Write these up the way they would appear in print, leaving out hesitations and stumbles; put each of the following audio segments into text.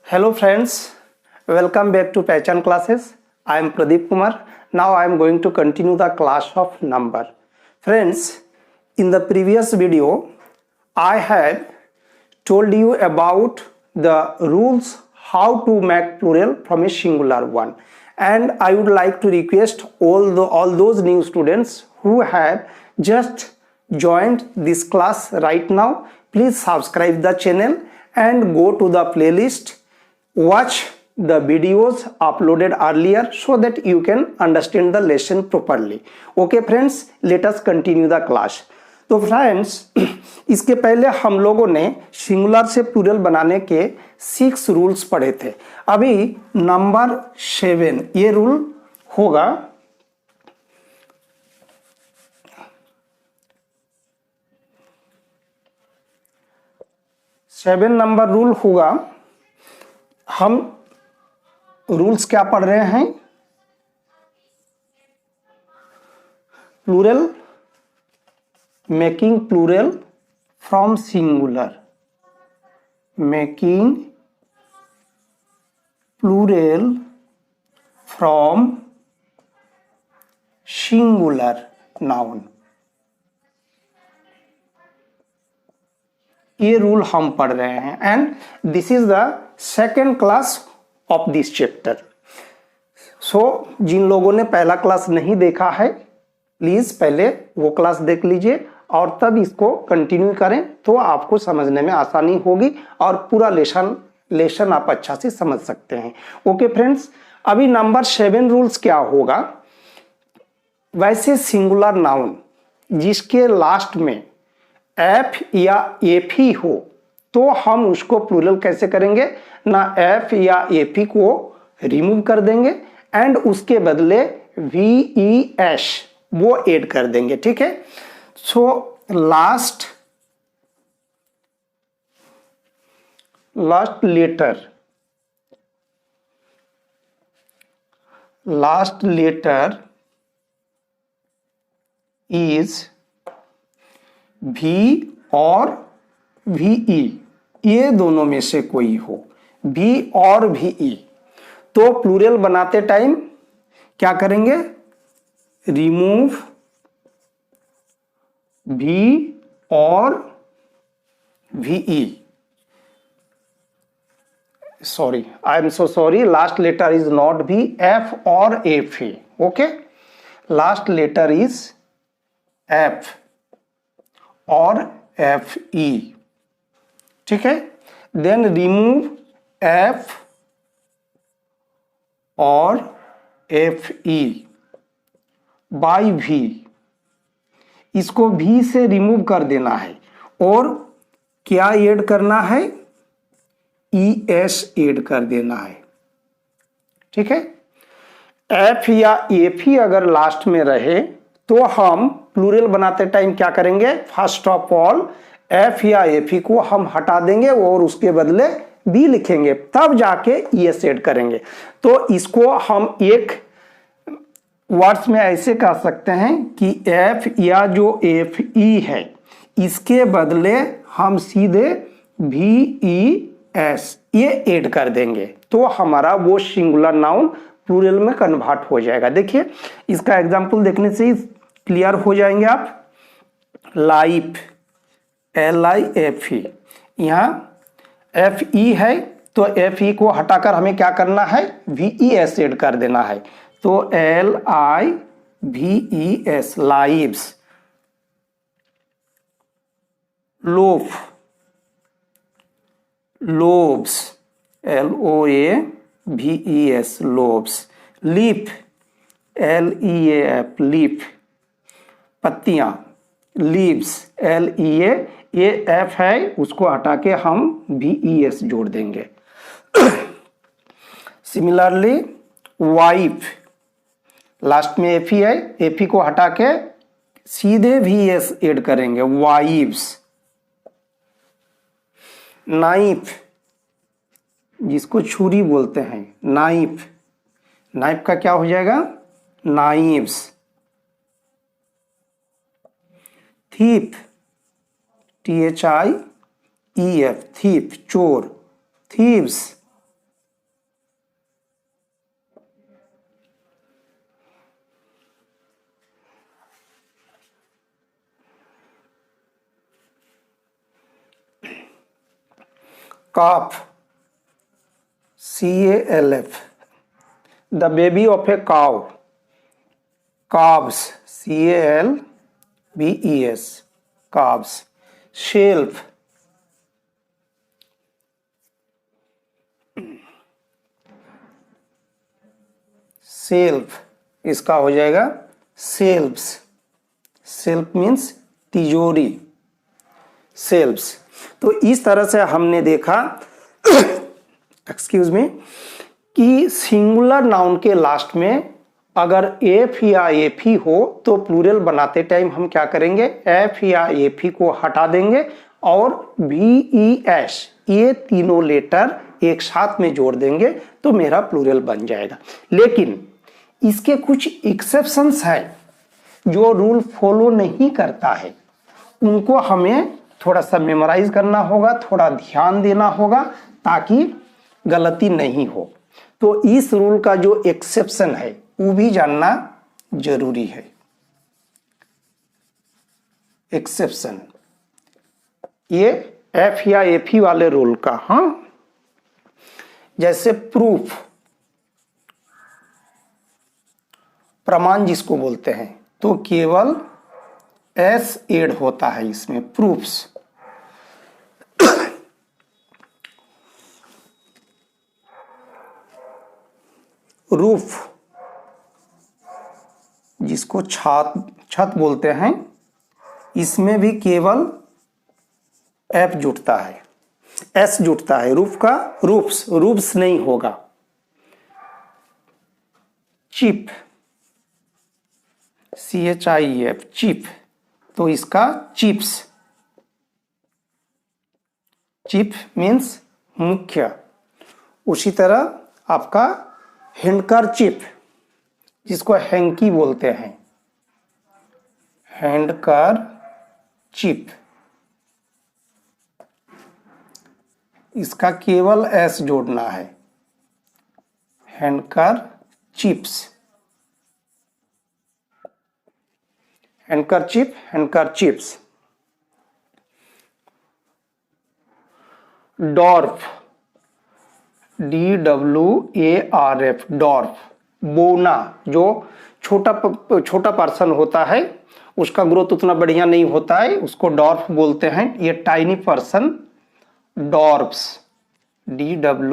Hello friends, welcome back to Pehchan classes. I am Pradeep Kumar. Now I am going to continue the class of number. Friends, in the previous video, I had told you about the rules how to make plural from a singular one. And I would like to request all those new students who have just joined this class right now, please subscribe the channel and go to the playlist, watch the videos uploaded earlier so that you can understand the lesson properly. Okay friends, let us continue the class. तो friends, इसके पहले हम लोगों ने singular से plural बनाने के 6 rules पढ़े थे. अभी नंबर 7 ये रूल होगा. सेवन नंबर रूल होगा. हम रूल्स क्या पढ़ रहे हैं? Plural, making plural from singular, making plural from singular noun. ये रूल हम पढ़ रहे हैं and this is the second class of this chapter. So जिन लोगों ने पहला क्लास नहीं देखा है, प्लीज पहले वो क्लास देख लीजिए और तब इसको कंटिन्यू करें तो आपको समझने में आसानी होगी और पूरा लेसन आप अच्छा से समझ सकते हैं. ओके फ्रेंड्स, अभी नंबर 7 रूल्स क्या होगा. वैसे सिंगुलर नाउन जिसके लास्ट में एफ या एफ ही हो तो हम उसको प्लूरल कैसे करेंगे ना. एफ या एफ ही को रिमूव कर देंगे एंड उसके बदले वी ई एस वो ऐड कर देंगे. ठीक है. सो लास्ट लेटर इज भी और वी, ये दोनों में से कोई हो, भी और वी, तो प्लूरल बनाते टाइम क्या करेंगे? रिमूव भी और V. Sorry, I am so sorry, last letter is not भी, एफ और एफ ही. Okay, last letter is F और एफ ई. ठीक है. देन रिमूव एफ और एफ ई बाई भी. इसको भी से रिमूव कर देना है और क्या ऐड करना है? ई एस ऐड कर देना है. ठीक है. एफ या एफ ही अगर लास्ट में रहे तो हम प्लूरल बनाते टाइम क्या करेंगे? फर्स्ट ऑफ ऑल एफ या एफ ही को हम हटा देंगे और उसके बदले बी लिखेंगे, तब जाके एस ऐड करेंगे. तो इसको हम एक वर्ड्स में ऐसे कह सकते हैं कि एफ या जो एफ ई है इसके बदले हम सीधे भी ई एस ये ऐड कर देंगे तो हमारा वो सिंगुलर नाउन प्लूरल में कन्वर्ट हो जाएगा. देखिए, इसका एग्जांपल देखने से ही क्लियर हो जाएंगे आप. लाइफ, LIFE, यहाँ एफ ई है तो एफ ई को हटाकर हमें क्या करना है? VES ऐड कर देना है. तो LIVES, lives. Loaf, lobes, LOAVES, lobes. Leaf, LEAF, leaf. पत्तियां, लीव्स, LEA, ये एफ है उसको हटा के हम VES जोड़ देंगे. सिमिलरली वाइफ, लास्ट में एफ ही है, एफ ही को हटा के सीधे VES ऐड करेंगे, वाइव्स. नाइफ, जिसको छुरी बोलते हैं, नाइफ, नाइफ का क्या हो जाएगा? नाइव्स. थीफ, THIEF, थीफ, चोर. Thieves, calf, CALF, the baby of a cow, calves, CALVES, calves. Shelf, self, इसका हो जाएगा सेल्फ्स, सेल्फ मीन्स तिजोरी, सेल्फ्स। तो इस तरह से हमने देखा एक्सक्यूज मी कि सिंगुलर नाउन के लास्ट में अगर एफ या एफ ही हो तो प्लूरल बनाते टाइम हम क्या करेंगे, एफ या एफ ही को हटा देंगे और वी ई एस ये तीनों लेटर एक साथ में जोड़ देंगे तो मेरा प्लूरल बन जाएगा। लेकिन इसके कुछ एक्सेप्शंस हैं जो रूल फॉलो नहीं करता है, उनको हमें थोड़ा सा मेमोराइज करना होगा, थोड़ा ध्यान देना होगा ताकि गलती नहीं हो। तो इस रूल का जो एक्सेप्शन है वो भी जानना जरूरी है। एक्सेप्शन ये एफ या एफ ही वाले रूल का, हाँ, जैसे प्रूफ, प्रमाण जिसको बोलते हैं, तो केवल एस एड होता है इसमें, प्रूफ्स। रूफ जिसको छत बोलते हैं, इसमें भी केवल एफ जुटता है, एस जुटता है। रूफ का रूफ्स, रूफ्स नहीं होगा। चिप, CHIF, चिप, तो इसका चिप्स, चिप मीन्स मुख्य। उसी तरह आपका हैंडकर चिप जिसको हैंकी बोलते हैं, हैंडकर चिप, इसका केवल एस जोड़ना है, handkerchiefs, handkerchief, handkerchiefs. Dwarf, DWARF, dwarf, बोना, जो छोटा पर्सन होता है उसका ग्रोथ उतना बढ़िया नहीं होता है, उसको डॉर्फ बोलते हैं। ये टाइनी पर्सन डॉर्फ्स, DWARFS।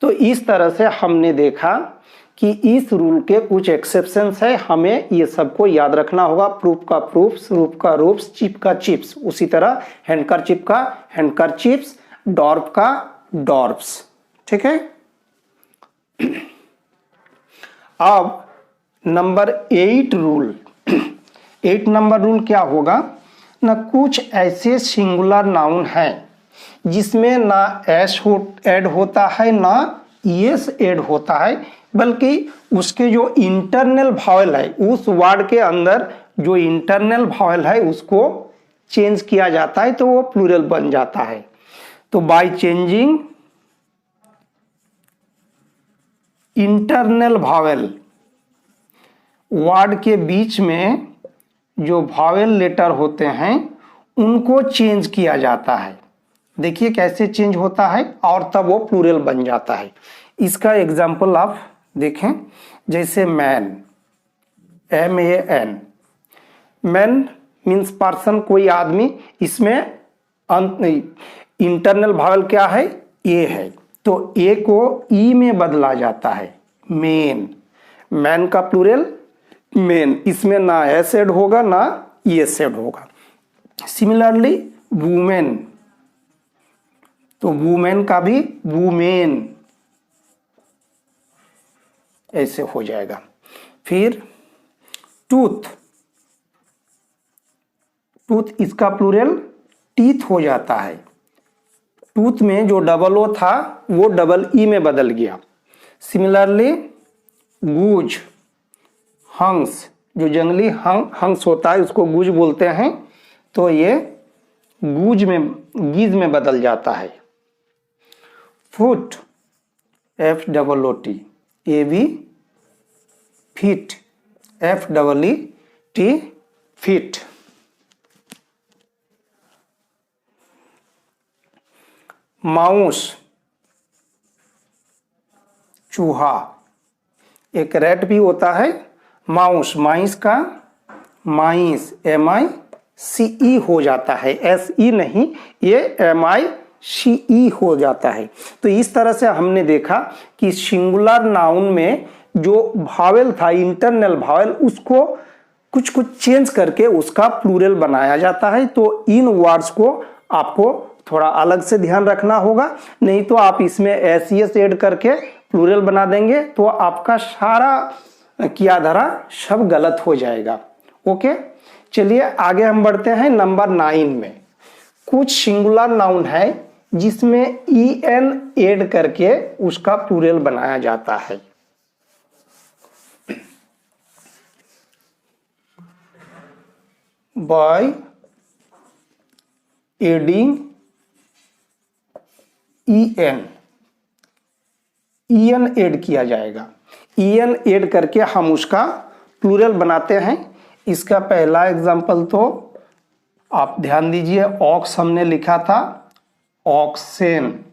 तो इस तरह से हमने देखा कि इस रूल के कुछ एक्सेप्शंस है, हमें ये सबको याद रखना होगा। प्रूफ का प्रूफ्स, रूफ का रूफ्स, चिप का चिप्स, उसी तरह हैंडकर चिप का हैंडकर चिप्स, डॉर्फ का डॉर्फ्स। ठीक है। अब नंबर 8 रूल, 8 नंबर रूल क्या होगा ना, कुछ ऐसे सिंगुलर नाउन हैं जिसमें ना एस ऐड होता है ना एस ऐड होता है, बल्कि उसके जो इंटरनल वावेल है, उस वर्ड के अंदर जो इंटरनल वावेल है उसको चेंज किया जाता है तो वो प्लूरल बन जाता है। तो by changing internal Wavell, word के बीच में जो वावेल लेटर होते हैं उनको चेंज किया जाता है। देखिए कैसे चेंज होता है और तब वो प्लूरल बन जाता है। इसका एग्जाम्पल आप देखें, जैसे man, MAN, man means person, कोई आदमी, इसमें इंटरनल वावेल क्या है, ए है, तो ए को ई में बदला जाता है, मेन। मैन का प्लूरल मेन, इसमें ना एस ऐड होगा ना एस ऐड होगा। सिमिलरली वुमेन, तो वुमेन का भी वुमेन ऐसे हो जाएगा। फिर टूथ, टूथ इसका प्लूरल टीथ हो जाता है। टूथ में जो डबल ओ था वो डबल ई में बदल गया। सिमिलरली गूज, हंस, जो जंगली हंस होता है उसको गूज बोलते हैं, तो ये गूज में, गीज में बदल जाता है। Foot, FOOT, AB, feet, FEET, feet. Mouse चूहा, एक रैट भी होता है माउस, माइस का माइस MICE हो जाता है, SE नहीं, ये MICE हो जाता है। तो इस तरह से हमने देखा कि सिंगुलर नाउन में जो भावेल था, इंटरनल भावेल, उसको कुछ कुछ चेंज करके उसका प्लूरल बनाया जाता है। तो इन वर्ड्स को आपको थोड़ा अलग से ध्यान रखना होगा, नहीं तो आप इसमें SES ऐड करके प्लूरल बना देंगे तो आपका सारा किया धरा सब गलत हो जाएगा। ओके, चलिए आगे हम बढ़ते हैं नंबर 9 में। कुछ सिंगुलर नाउन है जिसमें EN ऐड करके उसका प्लूरल बनाया जाता है। बाय एडिंग EN ऐड किया जाएगा, EN ऐड करके हम उसका प्लूरल बनाते हैं। इसका पहला एग्जांपल तो आप ध्यान दीजिए, ऑक्स हमने लिखा था ऑक्सेन,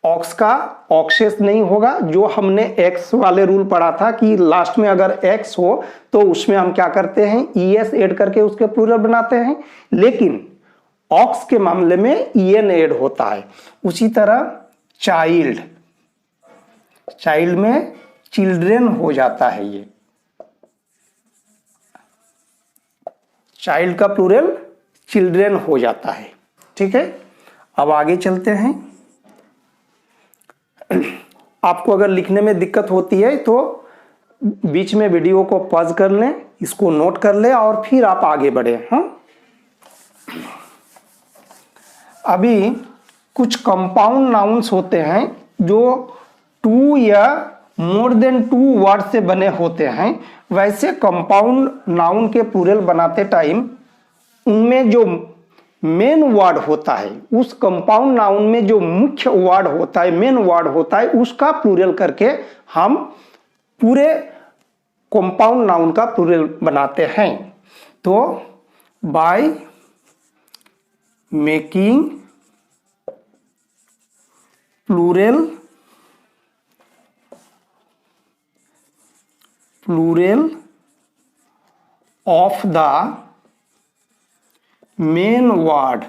ऑक्स का ऑक्सेस नहीं होगा, जो हमने एक्स वाले रूल पढ़ा था कि लास्ट में अगर एक्स हो तो उसमें हम क्या करते हैं, ES ऐड करके उसके प्लूरल बनाते हैं, लेकिन ऑक्स के मामले में EN ऐड होता है। उसी तरह चाइल्ड, चाइल्ड में चिल्ड्रेन हो जाता है, ये चाइल्ड का प्लूरल चिल्ड्रेन हो जाता है। ठीक है, अब आगे चलते हैं। आपको अगर लिखने में दिक्कत होती है तो बीच में वीडियो को पॉज कर लें, इसको नोट कर लें और फिर आप आगे बढ़े। हाँ, अभी कुछ कंपाउंड नाउन्स होते हैं जो 2 या मोर देन 2 वर्ड से बने होते हैं। वैसे कंपाउंड नाउन के प्लूरल बनाते टाइम उनमें जो मेन वर्ड होता है, उस कंपाउंड नाउन में जो मुख्य वर्ड होता है, मेन वर्ड होता है, उसका प्लूरल करके हम पूरे कंपाउंड नाउन का प्लूरल बनाते हैं। तो by making plural of the main word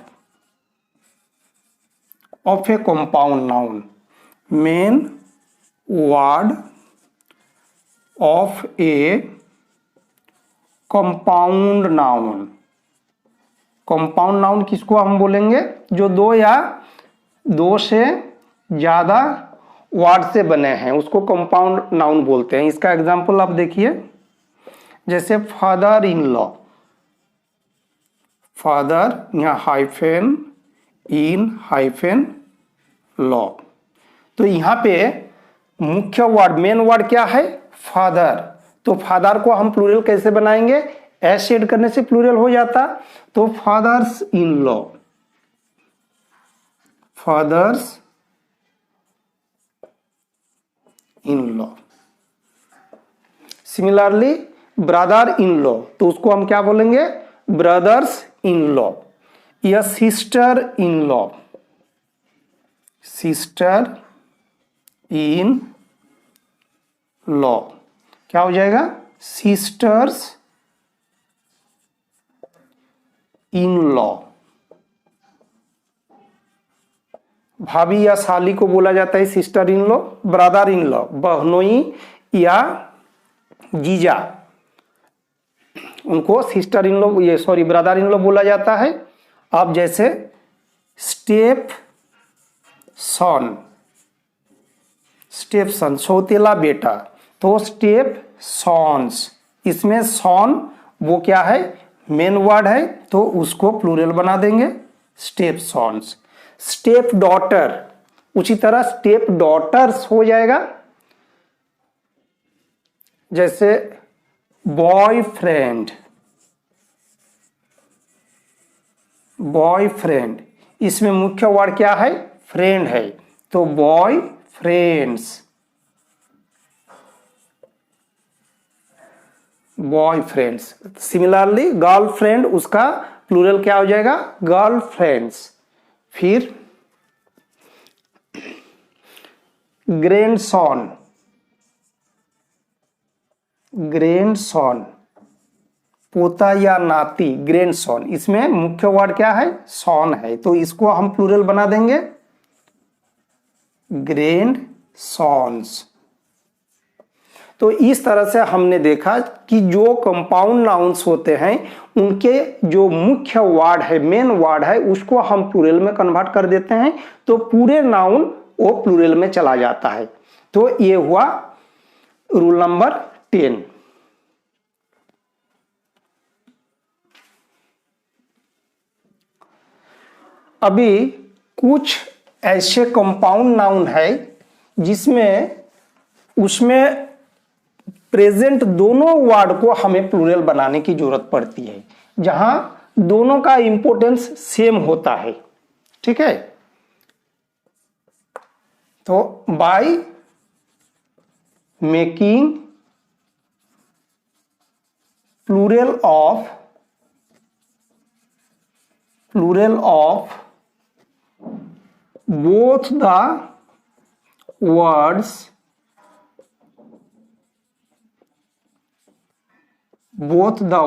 of a compound noun, main word of a compound noun। Compound noun किसको हम बोलेंगे, जो 2 या 2 से ज्यादा वर्ड से बने हैं, उसको कंपाउंड नाउन बोलते हैं। इसका एग्जांपल आप देखिए, जैसे फादर इन लॉ, फादर यहाँ हाइफेन इन हाइफेन लॉ, तो यहाँ पे मुख्य वर्ड मेन वर्ड क्या है, फादर। तो फादर को हम प्लूरल कैसे बनाएंगे, एस ऐड करने से प्लूरल हो जाता, तो fathers in law, fathers in law. Similarly brother in law, तो उसको हम क्या बोलेंगे, ब्रदर्स इन लॉ। या sister in law, sister in law, क्या हो जाएगा, सिस्टर्स इन लॉ। भाभी या साली को बोला जाता है sister in law. Brother in law, बहनोई या जीजा, उनको सिस्टर इन लॉ, ये सॉरी ब्रदर इन लॉ बोला जाता है। अब जैसे स्टेप सन, स्टेप सन सौतेला बेटा, तो स्टेप सॉन्स, इसमें सॉन वो क्या है, मेन वर्ड है, तो उसको प्लूरल बना देंगे स्टेप सॉन्स। स्टेप डॉटर, उसी तरह स्टेप डॉटर्स हो जाएगा। जैसे बॉयफ्रेंड, बॉयफ्रेंड, इसमें मुख्य वर्ड क्या है, फ्रेंड है, तो boy friends, boyfriends. Similarly girlfriend, उसका प्लूरल क्या हो जाएगा, गर्लफ्रेंड्स। फिर ग्रैंडसन, ग्रैंडसन, पोता या नाती, ग्रैंडसन, इसमें मुख्य वर्ड क्या है, सन है, तो इसको हम प्लूरल बना देंगे ग्रैंडसन्स। तो इस तरह से हमने देखा कि जो कंपाउंड नाउन्स होते हैं उनके जो मुख्य वर्ड है, मेन वर्ड है, उसको हम प्लूरल में कन्वर्ट कर देते हैं तो पूरे नाउन वो प्लूरल में चला जाता है। तो ये हुआ रूल नंबर 10। अभी कुछ ऐसे कंपाउंड नाउन है जिसमें उसमें प्रेजेंट दोनों वर्ड को हमें प्लूरल बनाने की जरूरत पड़ती है, जहां दोनों का इंपॉर्टेंस सेम होता है। ठीक है, तो by making plural of both the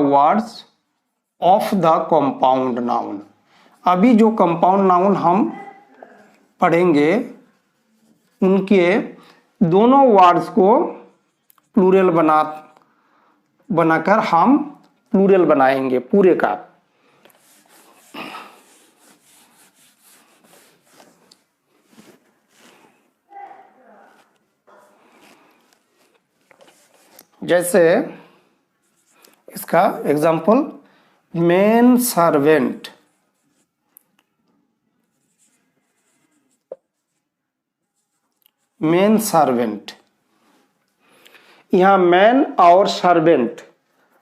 words of the compound noun। अभी जो कंपाउंड नाउन हम पढ़ेंगे उनके दोनों वर्ड्स को प्लूरल बनाकर हम प्लूरल बनाएंगे पूरे का। जैसे इसका example main servant, main servant, यहां मैन और सर्वेंट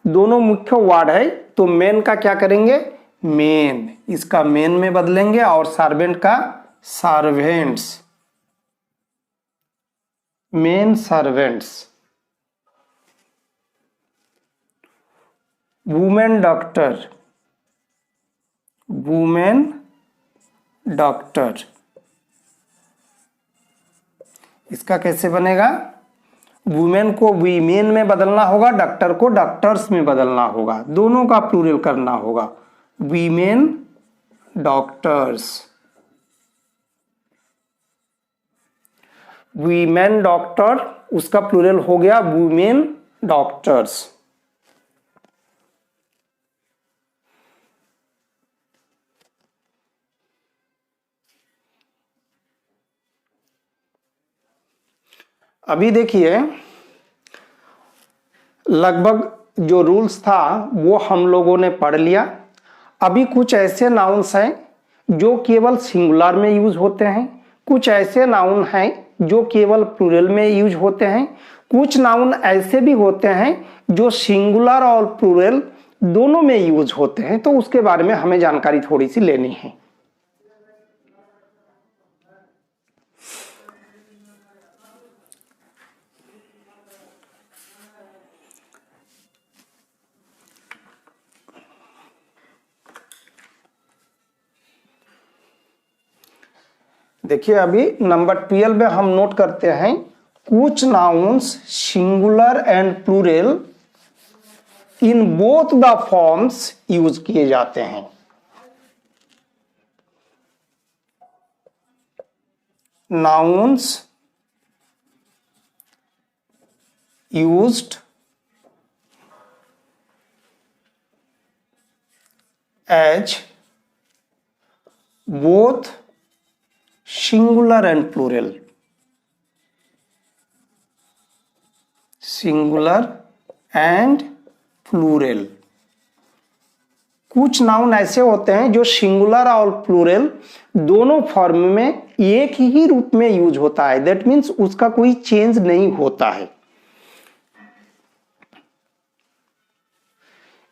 दोनों मुख्य वर्ड है, तो मेन का क्या करेंगे, मेन, इसका मेन में बदलेंगे और सर्वेंट का servants, main servants. Women doctor, women doctor, इसका कैसे बनेगा, वुमेन को वीमेन में बदलना होगा, डॉक्टर को डॉक्टर्स में बदलना होगा, दोनों का प्लूरल करना होगा, वीमेन डॉक्टर्स, वीमेन डॉक्टर, उसका प्लूरल हो गया वुमेन डॉक्टर्स। अभी देखिए लगभग जो रूल्स था वो हम लोगों ने पढ़ लिया। अभी कुछ ऐसे नाउन्स हैं जो केवल सिंगुलर में यूज होते हैं, कुछ ऐसे नाउन हैं जो केवल प्लूरल में यूज होते हैं, कुछ नाउन ऐसे भी होते हैं जो सिंगुलर और प्लूरल दोनों में यूज होते हैं। तो उसके बारे में हमें जानकारी थोड़ी सी लेनी है। देखिए अभी नंबर 12 में हम नोट करते हैं कुछ nouns singular and plural in both the forms use किए जाते हैं। Nouns used as both singular and plural, singular and plural. कुछ नाउन ऐसे होते हैं जो सिंगुलर और प्लूरल दोनों फॉर्म में एक ही रूप में यूज होता है, दैट मीन्स उसका कोई चेंज नहीं होता है।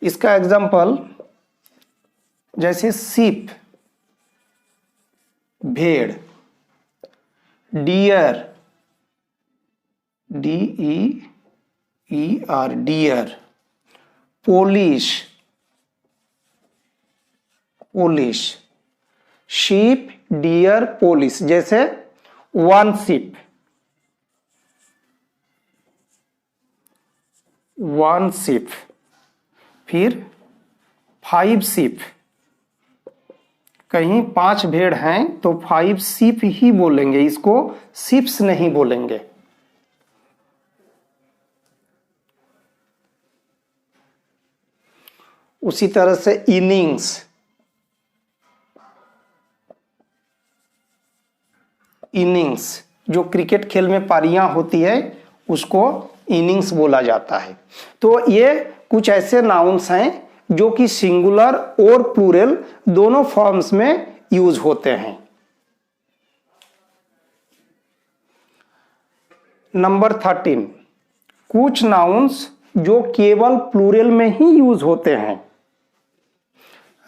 इसका एग्जांपल जैसे सीप, भेड़, deer, DEER, deer, polish, polish, sheep, deer, polish. जैसे वन शीप, 1 sheep, फिर 5 sheep, कहीं 5 भेड़ हैं तो 5 sheep ही बोलेंगे, इसको sheeps नहीं बोलेंगे। उसी तरह से इनिंग्स, इनिंग्स जो क्रिकेट खेल में पारियां होती है उसको इनिंग्स बोला जाता है। तो ये कुछ ऐसे नाउन्स हैं जो कि सिंगुलर और प्लूरल दोनों फॉर्म्स में यूज होते हैं। नंबर 13, कुछ नाउन्स जो केवल प्लूरल में ही यूज होते हैं।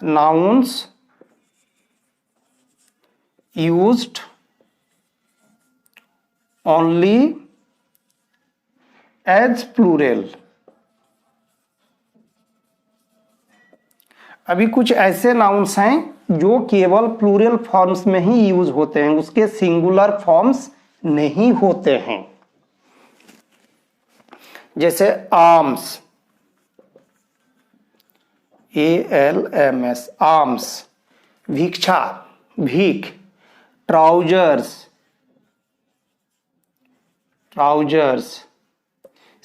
Nouns used only as plural. अभी कुछ ऐसे नाउन्स हैं जो केवल प्लूरल फॉर्म्स में ही यूज होते हैं, उसके सिंगुलर फॉर्म्स नहीं होते हैं। जैसे आर्म्स, ALMS, आर्म्स, भिक्षा, भीख, trousers, trousers,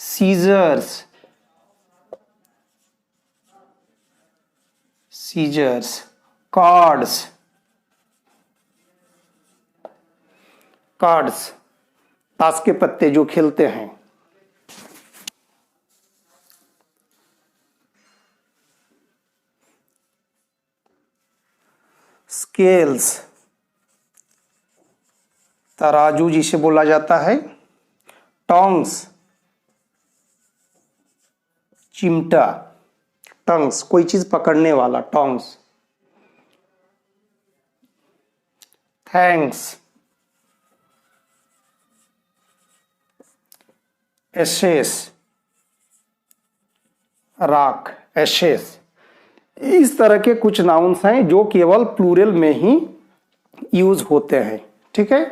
scissors, scissors, cards, cards ताश के पत्ते जो खेलते हैं। स्केल्स, तराजू जिसे बोला जाता है। टोंग्स, चिमटा, टंग्स कोई चीज पकड़ने वाला, टोंग्स। थैंक्स, एशेस, राख, एशेस। इस तरह के कुछ नाउन्स हैं जो केवल प्लूरल में ही यूज होते हैं। ठीक है,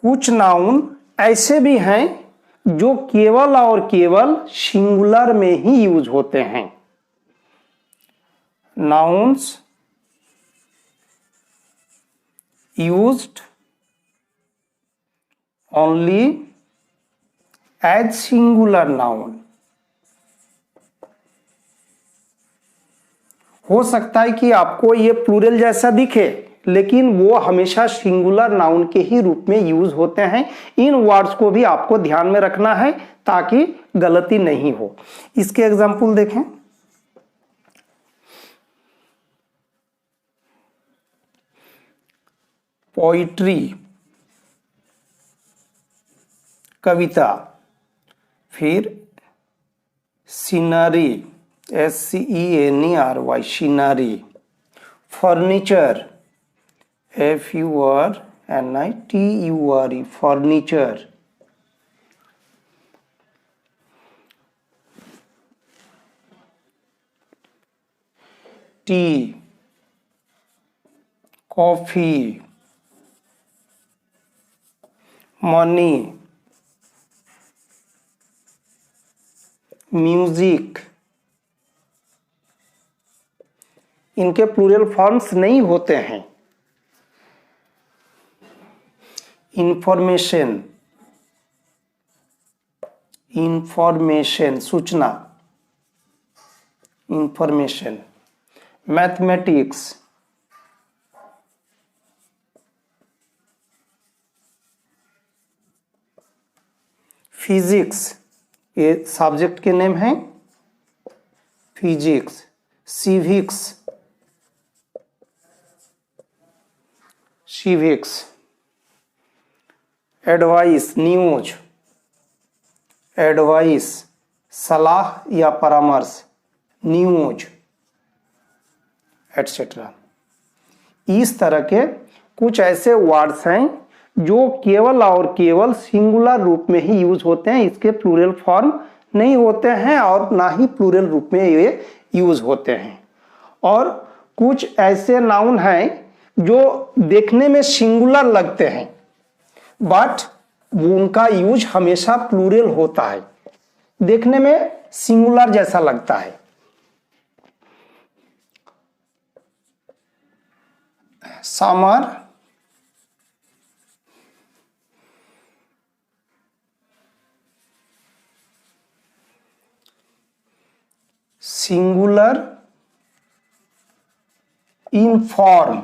कुछ नाउन ऐसे भी हैं जो केवल और केवल सिंगुलर में ही यूज होते हैं। Nouns used only as singular noun. हो सकता है कि आपको ये प्लूरल जैसा दिखे, लेकिन वो हमेशा सिंगुलर नाउन के ही रूप में यूज होते हैं। इन वर्ड्स को भी आपको ध्यान में रखना है ताकि गलती नहीं हो। इसके एग्जाम्पल देखें। पोइट्री, कविता, फिर scenery, SCENERY, scenery. Furniture, FURNITURE, furniture. T, coffee, money, music. इनके प्लूरल फॉर्म्स नहीं होते हैं। इंफॉर्मेशन, इंफॉर्मेशन, सूचना, इंफॉर्मेशन। मैथमेटिक्स, फिजिक्स, ये सब्जेक्ट के नेम हैं। Physics. Civics, civics. Advice, news, advice, सलाह या परामर्श, न्यूज, एटसेट्रा। इस तरह के कुछ ऐसे वर्ड्स हैं जो केवल और केवल सिंगुलर रूप में ही यूज होते हैं, इसके प्लूरल फॉर्म नहीं होते हैं और ना ही प्लूरल रूप में ये यूज होते हैं। और कुछ ऐसे नाउन हैं जो देखने में सिंगुलर लगते हैं बट वो उनका यूज हमेशा प्लूरल होता है, देखने में सिंगुलर जैसा लगता है। समर, सिंगुलर इन फॉर्म,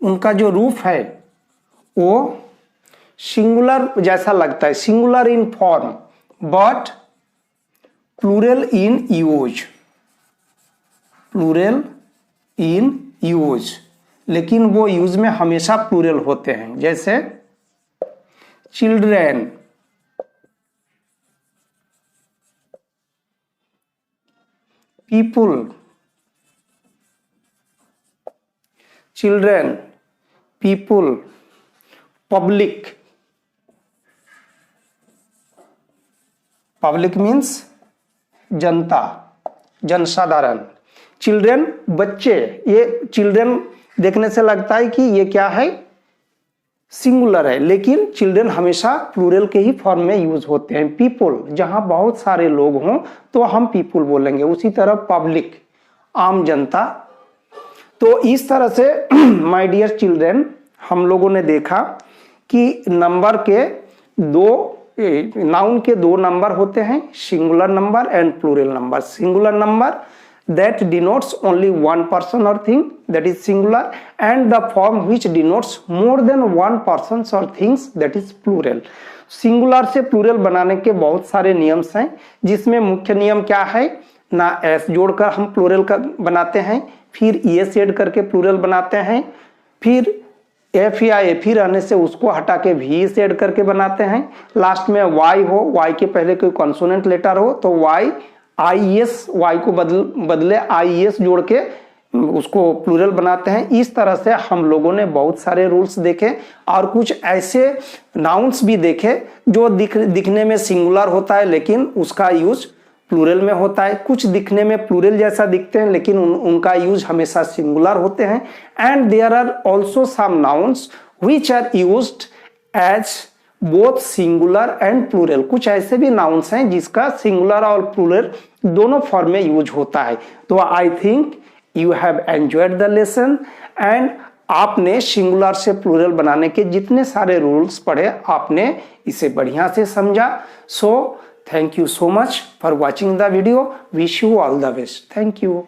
उनका जो रूप है वो सिंगुलर जैसा लगता है, singular in form but plural in use, plural in use, लेकिन वो यूज में हमेशा प्लूरल होते हैं। जैसे children, people, children, people, public, public means जनता, जनसाधारण, चिल्ड्रेन बच्चे, ये चिल्ड्रेन देखने से लगता है कि ये क्या है, सिंगुलर है, लेकिन चिल्ड्रेन हमेशा प्लूरल के ही फॉर्म में यूज होते हैं। पीपल, जहां बहुत सारे लोग हों तो हम पीपल बोलेंगे, उसी तरह पब्लिक, आम जनता। तो इस तरह से माय डियर चिल्ड्रेन, हम लोगों ने देखा कि नंबर के दो, नाउन के दो नंबर होते हैं, singular number and plural number. Singular number that denotes only one person or thing, that is singular, and the form which denotes more than one persons or things, that is plural. Singular से plural बनाने के बहुत सारे नियम्स हैं, जिसमें मुख्य नियम क्या है ना, एस जोड़कर हम प्लूरल का बनाते हैं, फिर एस ऐड करके प्लूरल बनाते हैं, फिर एफ या एफ ही रहने से उसको हटा के वी से ऐड करके बनाते हैं, लास्ट में वाई हो, वाई के पहले कोई कॉन्सोनेंट लेटर हो तो वाई आई एस, वाई को बदले आई एस जोड़ के उसको प्लूरल बनाते हैं। इस तरह से हम लोगों ने बहुत सारे रूल्स देखे और कुछ ऐसे नाउन्स भी देखे जो दिखने में सिंगुलर होता है लेकिन उसका यूज प्लूरल में होता है, कुछ दिखने में प्लूरल जैसा दिखते हैं लेकिन उनका यूज हमेशा सिंगुलर होते हैं। And there are also some nouns which are used as both singular and plural, कुछ ऐसे भी नाउन्स हैं जिसका सिंगुलर और प्लूरल दोनों फॉर्म में यूज होता है। तो I think you have enjoyed the lesson and आपने सिंगुलर से प्लूरल बनाने के जितने सारे रूल्स पढ़े आपने इसे बढ़िया से समझा। So thank you so much for watching the video. Wish you all the best. Thank you.